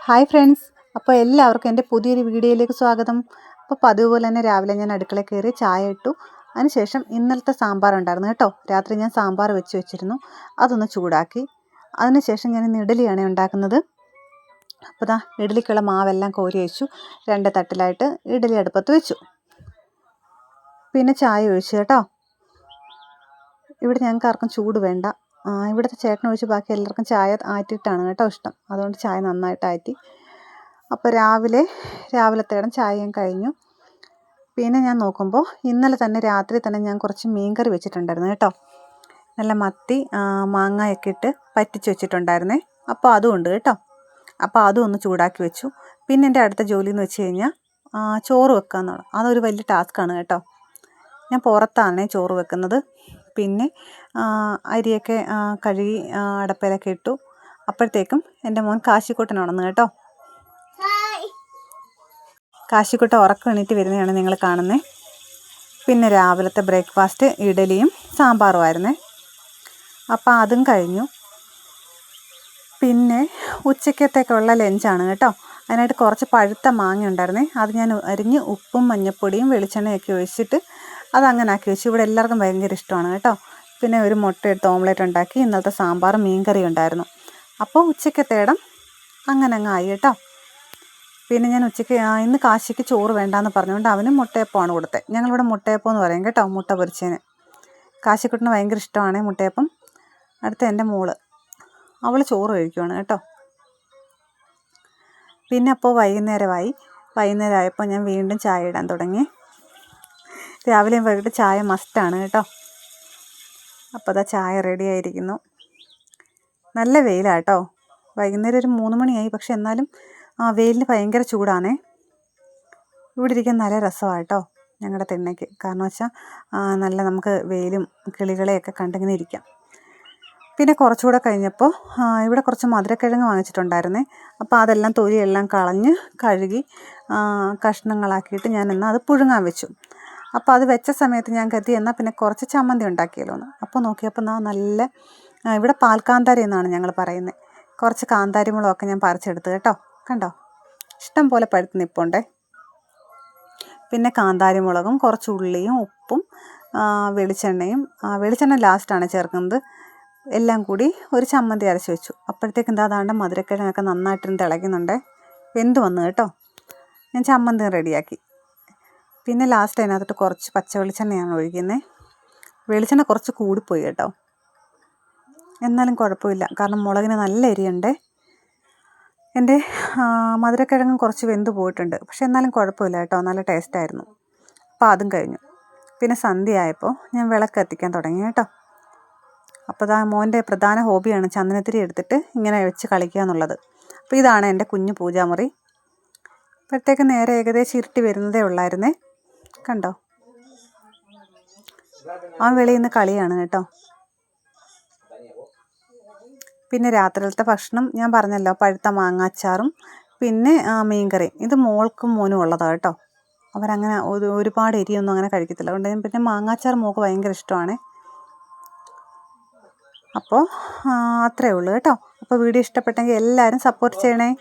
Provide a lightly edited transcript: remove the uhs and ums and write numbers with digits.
Hi friends, അപ്പോൾ എല്ലാവർക്കും എൻ്റെ പുതിയൊരു വീഡിയോയിലേക്ക് സ്വാഗതം. അപ്പോൾ പതിവ് പോലെ തന്നെ രാവിലെ ഞാൻ അടുക്കളയിൽ കയറി ചായ ഇട്ടു. അതിനുശേഷം ഇന്നലത്തെ സാമ്പാർ ഉണ്ടായിരുന്നു കേട്ടോ. രാത്രി ഞാൻ സാമ്പാർ വെച്ചിരുന്നു, അതൊന്ന് ചൂടാക്കി. അതിനുശേഷം ഞാൻ ഇന്ന് ഇഡ്ഡലിയാണ് ഉണ്ടാക്കുന്നത്. അപ്പോൾ ദാ ഇഡ്ഡലിക്കുള്ള മാവെല്ലാം കോരി വെച്ചു. 2 തട്ടിലായിട്ട് ഇഡ്ഡലി അടുപ്പത്ത് വെച്ചു. പിന്നെ ചായ ഒഴിച്ചു കേട്ടോ. ഇവിടെ ഞങ്ങൾക്ക് ആർക്കും ചൂട് വേണ്ട. ഇവിടുത്തെ ചേട്ടനൊഴിച്ച് ബാക്കി എല്ലാവർക്കും ചായ ആറ്റിയിട്ടാണ് കേട്ടോ ഇഷ്ടം. അതുകൊണ്ട് ചായ നന്നായിട്ട് ആറ്റി. അപ്പോൾ രാവിലത്തേടം ചായയും കഴിഞ്ഞു. പിന്നെ ഞാൻ നോക്കുമ്പോൾ ഇന്നലെ തന്നെ രാത്രി തന്നെ ഞാൻ കുറച്ച് മീൻകറി വെച്ചിട്ടുണ്ടായിരുന്നു കേട്ടോ. നല്ല മത്തി മാങ്ങയൊക്കെ ഇട്ട് പറ്റിച്ച് വെച്ചിട്ടുണ്ടായിരുന്നേ. അപ്പോൾ അതും ഉണ്ട് കേട്ടോ. അപ്പോൾ അതും ഒന്ന് ചൂടാക്കി വെച്ചു. പിന്നെ എൻ്റെ അടുത്ത ജോലി എന്ന് വെച്ച് കഴിഞ്ഞാൽ ചോറ് വെക്കുക എന്നാണ്. അതൊരു വലിയ ടാസ്ക്കാണ് കേട്ടോ. ഞാൻ പുറത്താണ് ചോറ് വെക്കുന്നത്. പിന്നെ അരിയൊക്കെ കഴുകി അടപ്പയിലൊക്കെ ഇട്ടു. അപ്പോഴത്തേക്കും എൻ്റെ മോൻ കാശിക്കുട്ടൻ ഉണർന്നു കേട്ടോ. കാശിക്കുട്ടൻ ഉറക്കം എണീറ്റ് വരുന്നതാണ് നിങ്ങൾ കാണുന്നത്. പിന്നെ രാവിലത്തെ ബ്രേക്ക്ഫാസ്റ്റ് ഇഡലിയും സാമ്പാറുമായിരുന്നേ. അപ്പോൾ അതും കഴിഞ്ഞു. പിന്നെ ഉച്ചക്കത്തേക്കുള്ള ലഞ്ചാണ് കേട്ടോ. അതിനായിട്ട് കുറച്ച് പഴുത്ത മാങ്ങ ഉണ്ടായിരുന്നേ. അത് ഞാൻ അരിഞ്ഞ് ഉപ്പും മഞ്ഞൾപ്പൊടിയും വെളിച്ചെണ്ണയൊക്കെ ഒഴിച്ചിട്ട് അതങ്ങനെ ആക്കി വെച്ചു. ഇവിടെ എല്ലാവർക്കും ഭയങ്കര ഇഷ്ടമാണ് കേട്ടോ. പിന്നെ ഒരു മുട്ട എടുത്ത് ഓംലെറ്റ് ഉണ്ടാക്കി. ഇന്നലത്തെ സാമ്പാറും മീൻകറി ഉണ്ടായിരുന്നു. അപ്പോൾ ഉച്ചക്കത്തേടം അങ്ങനെ അങ്ങ് ആയി കേട്ടോ. പിന്നെ ഞാൻ ഉച്ചയ്ക്ക് ഇന്ന് കാശിക്ക് ചോറ് വേണ്ടാന്ന് പറഞ്ഞുകൊണ്ട് അവനും മുട്ടയപ്പമാണ് കൊടുത്തത്. ഞങ്ങളിവിടെ മുട്ടയപ്പം എന്ന് പറയും കേട്ടോ, മുട്ട പൊരിച്ചതിന്. കാശിക്കുട്ടിന് ഭയങ്കര ഇഷ്ടമാണ് മുട്ടയപ്പം. അടുത്ത എൻ്റെ മോള്, അവൾ ചോറ് കഴിക്കുവാണ് കേട്ടോ. പിന്നെ അപ്പോൾ വൈകുന്നേരമായപ്പോൾ ഞാൻ വീണ്ടും ചായ ഇടാൻ തുടങ്ങി. രാവിലെയും വൈകിട്ട് ചായ മസ്റ്റാണ് കേട്ടോ. അപ്പോൾ അതാ ചായ റെഡി ആയിരിക്കുന്നു. നല്ല വെയിലാണ് കേട്ടോ. വൈകുന്നേരം ഒരു 3 മണിയായി. പക്ഷെ എന്നാലും വെയിലിന് ഭയങ്കര ചൂടാണേ. ഇവിടെ ഇരിക്കാൻ നല്ല രസമാണ് കേട്ടോ ഞങ്ങളുടെ തിണ്ണയ്ക്ക്. കാരണം വെച്ചാൽ നല്ല നമുക്ക് വെയിലും കിളികളെയൊക്കെ കണ്ടിങ്ങനെ ഇരിക്കാം. പിന്നെ കുറച്ചുകൂടെ കഴിഞ്ഞപ്പോൾ ഇവിടെ കുറച്ച് മധുരക്കിഴങ്ങ് വാങ്ങിച്ചിട്ടുണ്ടായിരുന്നേ. അപ്പോൾ അതെല്ലാം തൊലിയെല്ലാം കളഞ്ഞ് കഴുകി കഷ്ണങ്ങളാക്കിയിട്ട് ഞാൻ എന്നാൽ അത് പുഴുങ്ങാൻ വെച്ചു. അപ്പോൾ അത് വെച്ച സമയത്ത് ഞാൻ കരുതി എന്നാൽ പിന്നെ കുറച്ച് ചമ്മന്തി ഉണ്ടാക്കിയല്ലോ എന്ന്. അപ്പോൾ നോക്കിയപ്പോൾ നല്ല ഇവിടെ പാൽക്കാന്താരി എന്നാണ് ഞങ്ങൾ പറയുന്നത്. കുറച്ച് കാന്താരി മുളകൊക്കെ ഞാൻ പറിച്ചെടുത്ത് കേട്ടോ. കണ്ടോ, ഇഷ്ടം പോലെ പഴുത്ത് നിൽപ്പുണ്ടേ. പിന്നെ കാന്താരി മുളകും കുറച്ച് ഉള്ളിയും ഉപ്പും വെളിച്ചെണ്ണയും, വെളിച്ചെണ്ണ ലാസ്റ്റാണ് ചേർക്കുന്നത്, എല്ലാം കൂടി ഒരു ചമ്മന്തി അരച്ച് വെച്ചു. അപ്പോഴത്തേക്ക് അതാണ്ട് മധുരക്കിഴങ്ങൊക്കെ നന്നായിട്ടിരുന്ന് തിളയ്ക്കുന്നുണ്ടേ. വെന്ത് വന്നു കേട്ടോ. ഞാൻ ചമ്മന്തി റെഡിയാക്കി. പിന്നെ ലാസ്റ്റ് അതിനകത്തോട്ട് കുറച്ച് പച്ച വെളിച്ചെണ്ണയാണ് ഒഴിക്കുന്നത്. വെളിച്ചെണ്ണ കുറച്ച് കൂടിപ്പോയി കേട്ടോ. എന്നാലും കുഴപ്പമില്ല, കാരണം മുളകിന് നല്ല എരിയുണ്ടേ. എൻ്റെ മധുരക്കിഴങ്ങും കുറച്ച് വെന്ത് പോയിട്ടുണ്ട്. പക്ഷെ എന്നാലും കുഴപ്പമില്ല കേട്ടോ, നല്ല ടേസ്റ്റായിരുന്നു. അപ്പോൾ അതും കഴിഞ്ഞു. പിന്നെ സന്ധ്യയായപ്പോൾ ഞാൻ വിളക്ക് കത്തിക്കാൻ തുടങ്ങി കേട്ടോ. അപ്പോൾ മോൻ്റെ പ്രധാന ഹോബിയാണ് ചന്ദനത്തിരി എടുത്തിട്ട് ഇങ്ങനെ വെച്ച് കളിക്കുക എന്നുള്ളത്. അപ്പോൾ ഇതാണ് എൻ്റെ കുഞ്ഞു പൂജാമുറി. അപ്പോഴത്തേക്ക് നേരെ ഏകദേശം ഇരുട്ടി വരുന്നതേ ഉള്ളായിരുന്നേ. കണ്ടോ, വെളിയിൽ നിന്ന് കളിയാണ് കേട്ടോ. പിന്നെ രാത്രിയിലത്തെ ഭക്ഷണം ഞാൻ പറഞ്ഞല്ലോ, പഴുത്ത മാങ്ങാച്ചാറും പിന്നെ മീൻകറിയും. ഇത് മോൾക്കും മോനും ഉള്ളതാണ് കേട്ടോ. അവരങ്ങനെ ഒരുപാട് എരിയൊന്നും അങ്ങനെ കഴിക്കത്തില്ല. അതുകൊണ്ട് പിന്നെ മാങ്ങാച്ചാർ മോൾക്ക് ഭയങ്കര ഇഷ്ടമാണ്. അപ്പോൾ അത്രയേ ഉള്ളൂ കേട്ടോ. അപ്പോൾ വീഡിയോ ഇഷ്ടപ്പെട്ടെങ്കിൽ എല്ലാവരും സപ്പോർട്ട് ചെയ്യണേ.